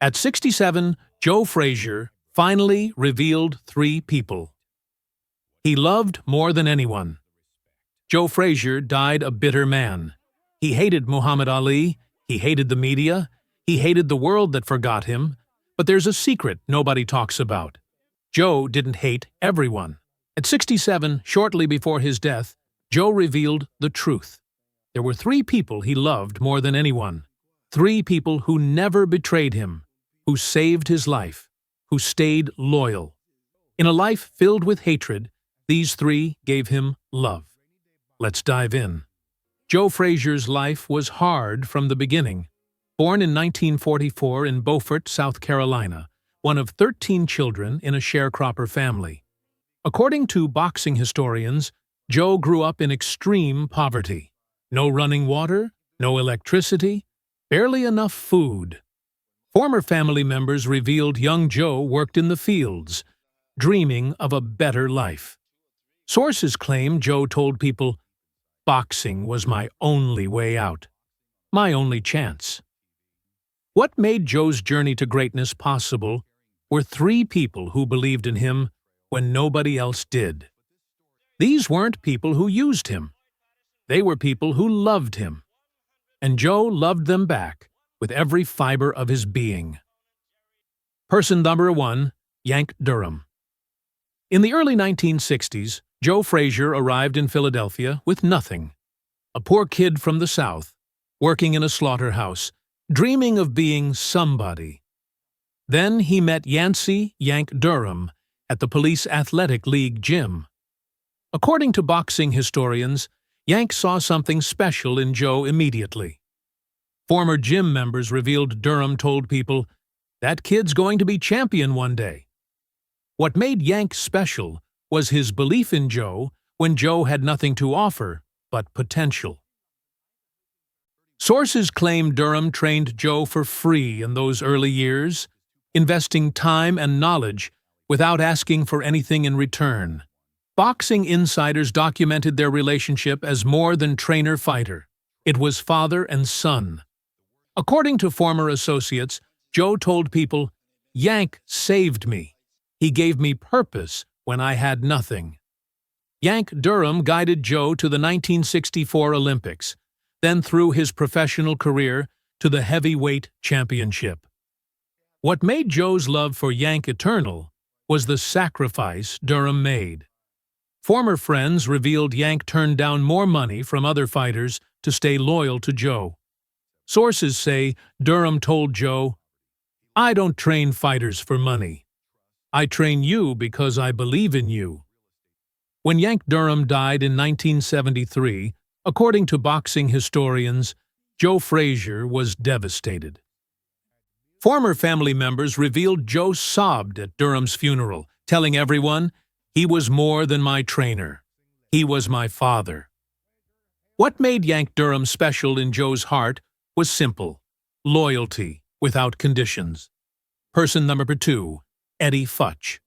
At 67, Joe Frazier finally revealed three people he loved more than anyone. Joe Frazier died a bitter man. He hated Muhammad Ali, he hated the media, he hated the world that forgot him, but there's a secret nobody talks about. Joe didn't hate everyone. At 67, shortly before his death, Joe revealed the truth. There were three people he loved more than anyone. Three people who never betrayed him, who saved his life, who stayed loyal. In a life filled with hatred, these three gave him love. Let's dive in. Joe Frazier's life was hard from the beginning. Born in 1944 in Beaufort, South Carolina, one of 13 children in a sharecropper family. According to boxing historians, Joe grew up in extreme poverty. No running water, no electricity, barely enough food. Former family members revealed young Joe worked in the fields, dreaming of a better life. Sources claim Joe told people, "Boxing was my only way out, my only chance." What made Joe's journey to greatness possible were three people who believed in him when nobody else did. These weren't people who used him. They were people who loved him. And Joe loved them back with every fiber of his being. Person number 1, Yank Durham. In the early 1960s, Joe Frazier arrived in Philadelphia with nothing. A poor kid from the South, working in a slaughterhouse, dreaming of being somebody. Then he met Yank Durham at the Police Athletic League gym. According to boxing historians, Yank saw something special in Joe immediately. Former gym members revealed Durham told people, "That kid's going to be champion one day." What made Yank special was his belief in Joe when Joe had nothing to offer but potential. Sources claim Durham trained Joe for free in those early years, investing time and knowledge without asking for anything in return. Boxing insiders documented their relationship as more than trainer-fighter. It was father and son. According to former associates, Joe told people, "Yank saved me. He gave me purpose when I had nothing." Yank Durham guided Joe to the 1964 Olympics, then through his professional career to the heavyweight championship. What made Joe's love for Yank eternal was the sacrifice Durham made. Former friends revealed Yank turned down more money from other fighters to stay loyal to Joe. Sources say Durham told Joe, "I don't train fighters for money. I train you because I believe in you." When Yank Durham died in 1973, according to boxing historians, Joe Frazier was devastated. Former family members revealed Joe sobbed at Durham's funeral, telling everyone, "He was more than my trainer. He was my father." What made Yank Durham special in Joe's heart was simple: loyalty without conditions. Person number 2, Futch.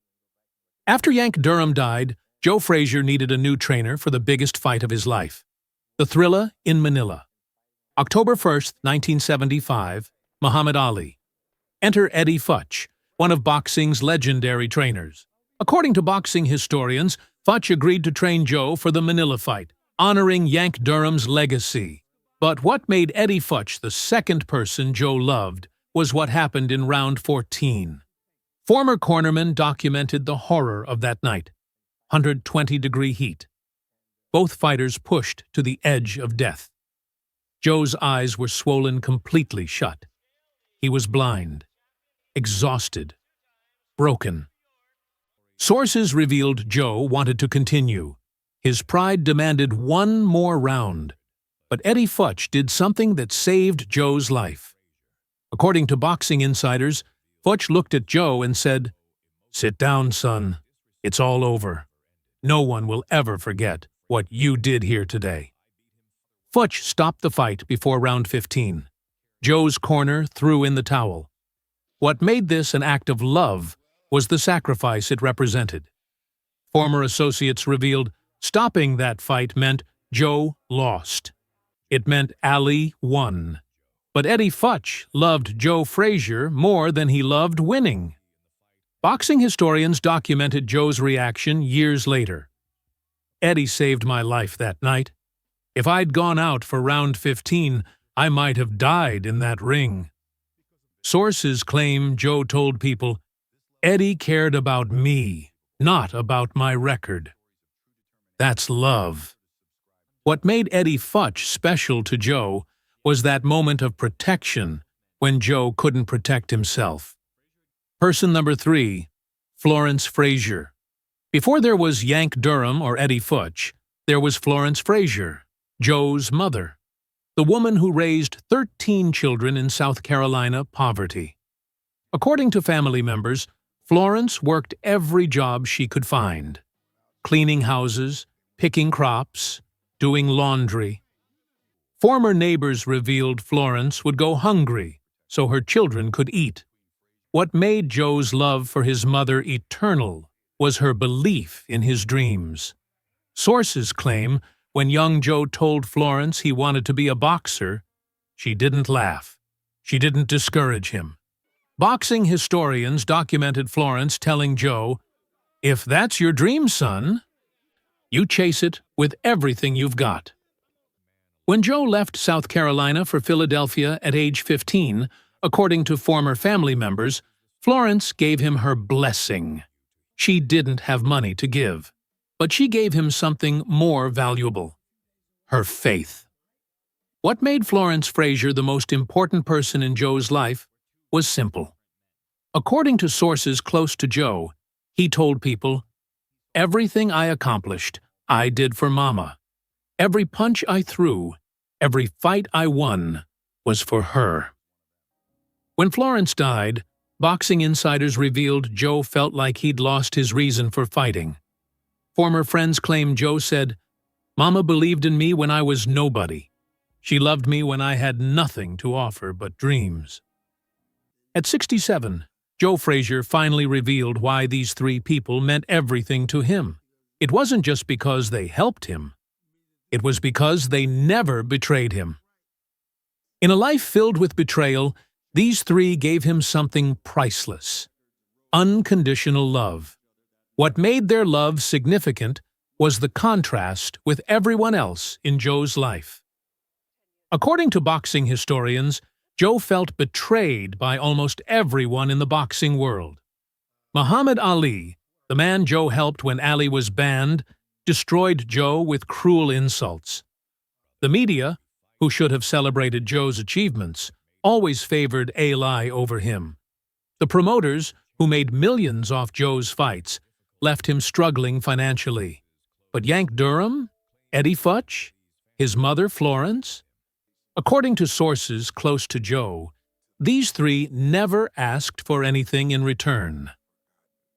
After Yank Durham died, Joe Frazier needed a new trainer for the biggest fight of his life, the Thrilla in Manila. October 1st, 1975, Muhammad Ali. Enter Futch, one of boxing's legendary trainers. According to boxing historians, Futch agreed to train Joe for the Manila fight, honoring Yank Durham's legacy. But what made Futch the second person Joe loved was what happened in round 14. Former cornermen documented the horror of that night. 120-degree heat. Both fighters pushed to the edge of death. Joe's eyes were swollen completely shut. He was blind, exhausted, broken. Sources revealed Joe wanted to continue. His pride demanded one more round. But Futch did something that saved Joe's life. According to boxing insiders, Futch looked at Joe and said, "Sit down, son. It's all over. No one will ever forget what you did here today." Futch stopped the fight before round 15. Joe's corner threw in the towel. What made this an act of love was the sacrifice it represented. Former associates revealed stopping that fight meant Joe lost. It meant Ali won. But Eddie Futch loved Joe Frazier more than he loved winning. Boxing historians documented Joe's reaction years later. "Eddie saved my life that night. If I'd gone out for round 15, I might have died in that ring." Sources claim Joe told people, "Eddie cared about me, not about my record." That's love. What made Eddie Futch special to Joe was that moment of protection when Joe couldn't protect himself. Person number 3, Florence Frazier. Before there was Yank Durham or Eddie Futch, there was Florence Frazier, Joe's mother, the woman who raised 13 children in South Carolina poverty. According to family members, Florence worked every job she could find: cleaning houses, picking crops, doing laundry. Former neighbors revealed Florence would go hungry so her children could eat. What made Joe's love for his mother eternal was her belief in his dreams. Sources claim when young Joe told Florence he wanted to be a boxer, she didn't laugh. She didn't discourage him. Boxing historians documented Florence telling Joe, "If that's your dream, son, you chase it with everything you've got." When Joe left South Carolina for Philadelphia at age 15, according to former family members, Florence gave him her blessing. She didn't have money to give, but she gave him something more valuable: her faith. What made Florence Frazier the most important person in Joe's life was simple. According to sources close to Joe, he told people, "Everything I accomplished, I did for Mama. Every punch I threw, every fight I won, was for her." When Florence died, boxing insiders revealed Joe felt like he'd lost his reason for fighting. Former friends claim Joe said, "Mama believed in me when I was nobody. She loved me when I had nothing to offer but dreams." At 67, Joe Frazier finally revealed why these 3 people meant everything to him. It wasn't just because they helped him. It was because they never betrayed him. In a life filled with betrayal, these 3 gave him something priceless: unconditional love. What made their love significant was the contrast with everyone else in Joe's life. According to boxing historians, Joe felt betrayed by almost everyone in the boxing world. Muhammad Ali, the man Joe helped when Ali was banned, destroyed Joe with cruel insults. The media, who should have celebrated Joe's achievements, always favored Ali over him. The promoters, who made millions off Joe's fights, left him struggling financially. But Yank Durham, Eddie Futch, his mother Florence? According to sources close to Joe, these 3 never asked for anything in return.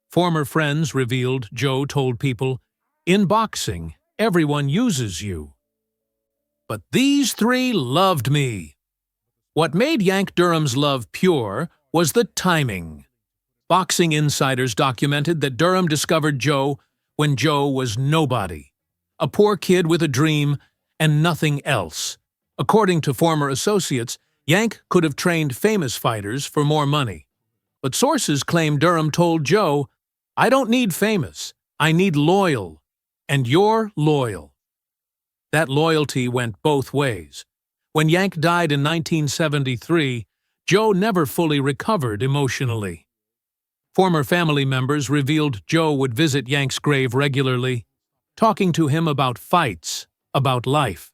Former friends revealed Joe told people, "In boxing, everyone uses you. But these 3 loved me." What made Yank Durham's love pure was the timing. Boxing insiders documented that Durham discovered Joe when Joe was nobody, a poor kid with a dream and nothing else. According to former associates, Yank could have trained famous fighters for more money. But sources claim Durham told Joe, "I don't need famous, I need loyal, and you're loyal." That loyalty went both ways. When Yank died in 1973, Joe never fully recovered emotionally. Former family members revealed Joe would visit Yank's grave regularly, talking to him about fights, about life.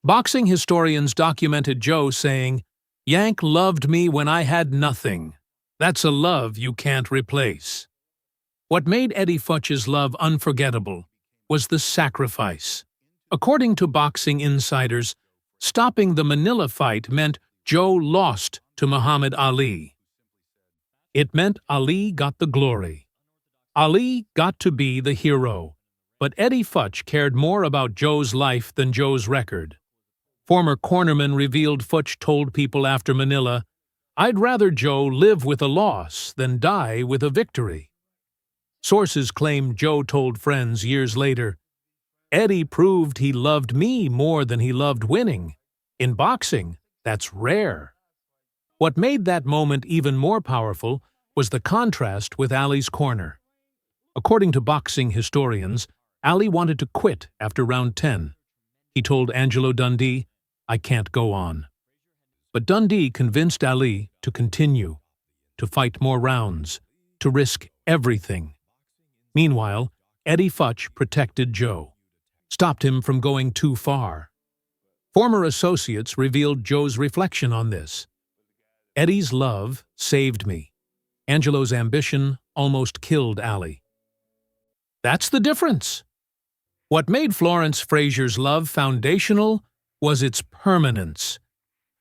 Boxing historians documented Joe saying, "Yank loved me when I had nothing. That's a love you can't replace." What made Eddie Futch's love unforgettable was the sacrifice. According to boxing insiders, stopping the Manila fight meant Joe lost to Muhammad Ali. It meant Ali got the glory. Ali got to be the hero, but Eddie Futch cared more about Joe's life than Joe's record. Former cornerman revealed Futch told people after Manila, "I'd rather Joe live with a loss than die with a victory." Sources claim Joe told friends years later, "Eddie proved he loved me more than he loved winning. In boxing, That's rare. What made that moment even more powerful was the contrast with Ali's corner. According to boxing historians, Ali wanted to quit after round 10. He told Angelo Dundee, "I can't go on." But Dundee convinced Ali to continue, to fight more rounds, to risk everything. Meanwhile, Eddie Futch protected Joe, stopped him from going too far. Former associates revealed Joe's reflection on this. Eddie's love saved me. Angelo's ambition almost killed Ali. That's the difference. What made Florence Frazier's love foundational was its permanence.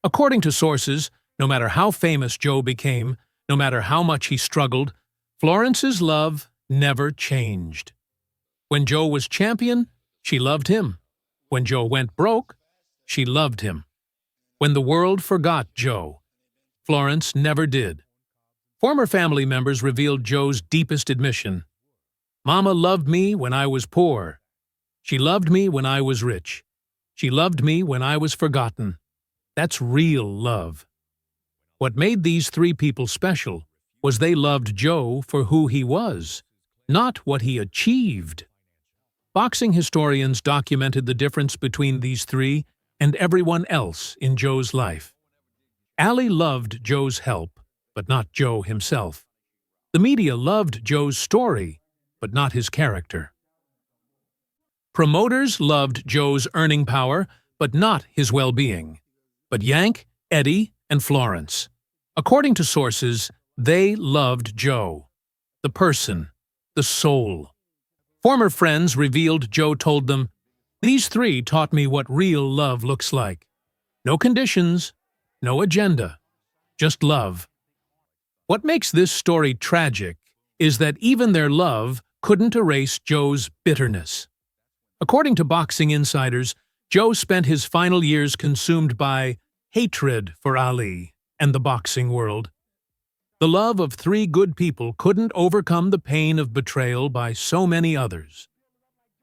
According to sources, no matter how famous Joe became, no matter how much he struggled, Florence's love never changed. When Joe was champion, she loved him. When Joe went broke, she loved him. When the world forgot Joe, Florence never did. Former family members revealed Joe's deepest admission. "Mama loved me when I was poor. She loved me when I was rich. She loved me when I was forgotten." That's real love. What made these three people special was they loved Joe for who he was, not what he achieved. Boxing historians documented the difference between these three and everyone else in Joe's life. Ali loved Joe's help, but not Joe himself. The media loved Joe's story, but not his character. Promoters loved Joe's earning power, but not his well-being. But Yank, Eddie, and Florence, according to sources, they loved Joe, the person, the soul. Former friends revealed Joe told them, "These three taught me what real love looks like. No conditions, no agenda, just love." What makes this story tragic is that even their love couldn't erase Joe's bitterness. According to boxing insiders, Joe spent his final years consumed by hatred for Ali and the boxing world. The love of three good people couldn't overcome the pain of betrayal by so many others.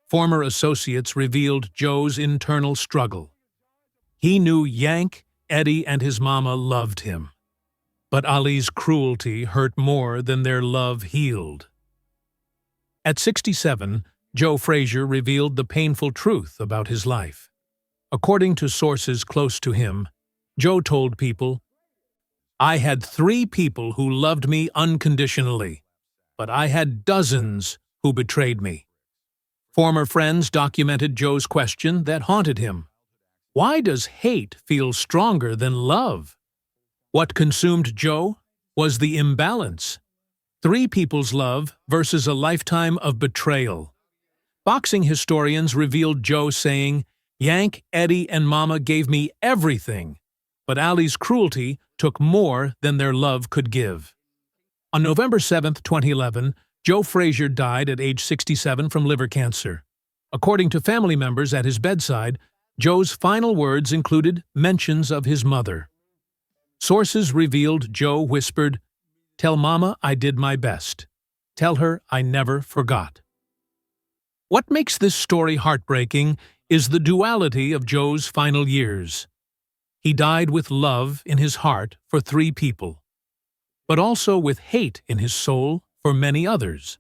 Former associates revealed Joe's internal struggle. He knew Yank, Eddie, and his mama loved him. But Ali's cruelty hurt more than their love healed. At 67, Joe Frazier revealed the painful truth about his life. According to sources close to him, Joe told people, "I had 3 people who loved me unconditionally, but I had dozens who betrayed me." Former friends documented Joe's question that haunted him. Why does hate feel stronger than love? What consumed Joe was the imbalance. 3 people's love versus a lifetime of betrayal. Boxing historians revealed Joe saying, "Yank, Eddie, and Mama gave me everything, but Ali's cruelty took more than their love could give." On November 7, 2011, Joe Frazier died at age 67 from liver cancer. According to family members at his bedside, Joe's final words included mentions of his mother. Sources revealed Joe whispered, "Tell Mama I did my best. Tell her I never forgot." What makes this story heartbreaking is the duality of Joe's final years. He died with love in his heart for 3 people, but also with hate in his soul for many others.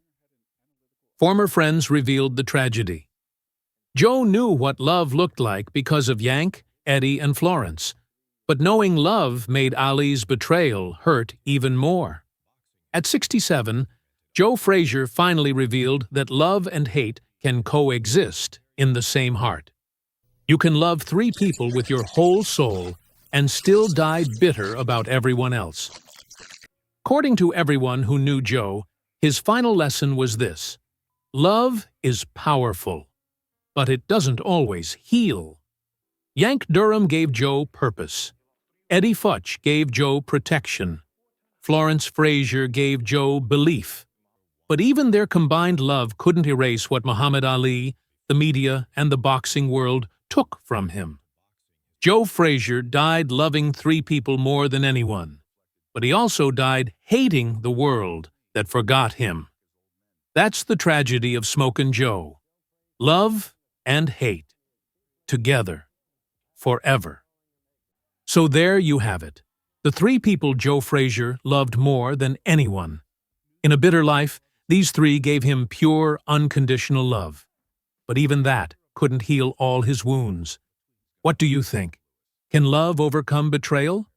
Former friends revealed the tragedy. Joe knew what love looked like because of Yank, Eddie, and Florence, but knowing love made Ali's betrayal hurt even more. At 67, Joe Frazier finally revealed that love and hate can coexist in the same heart. You can love 3 people with your whole soul and still die bitter about everyone else. According to everyone who knew Joe, his final lesson was this: love is powerful, but it doesn't always heal. Yank Durham gave Joe purpose. Eddie Futch gave Joe protection. Florence Frazier gave Joe belief. But even their combined love couldn't erase what Muhammad Ali, the media, and the boxing world took from him. Joe Frazier died loving 3 people more than anyone, but he also died hating the world that forgot him. That's the tragedy of Smokin Joe. Love and hate, together, forever. So there you have it. The three people Joe Frazier loved more than anyone. In a bitter life, these three gave him pure, unconditional love. But even that couldn't heal all his wounds. What do you think? Can love overcome betrayal?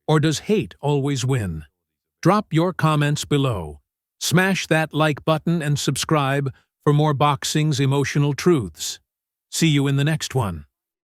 Or does hate always win? Drop your comments below. Smash that like button and subscribe for more boxing's emotional truths. See you in the next one.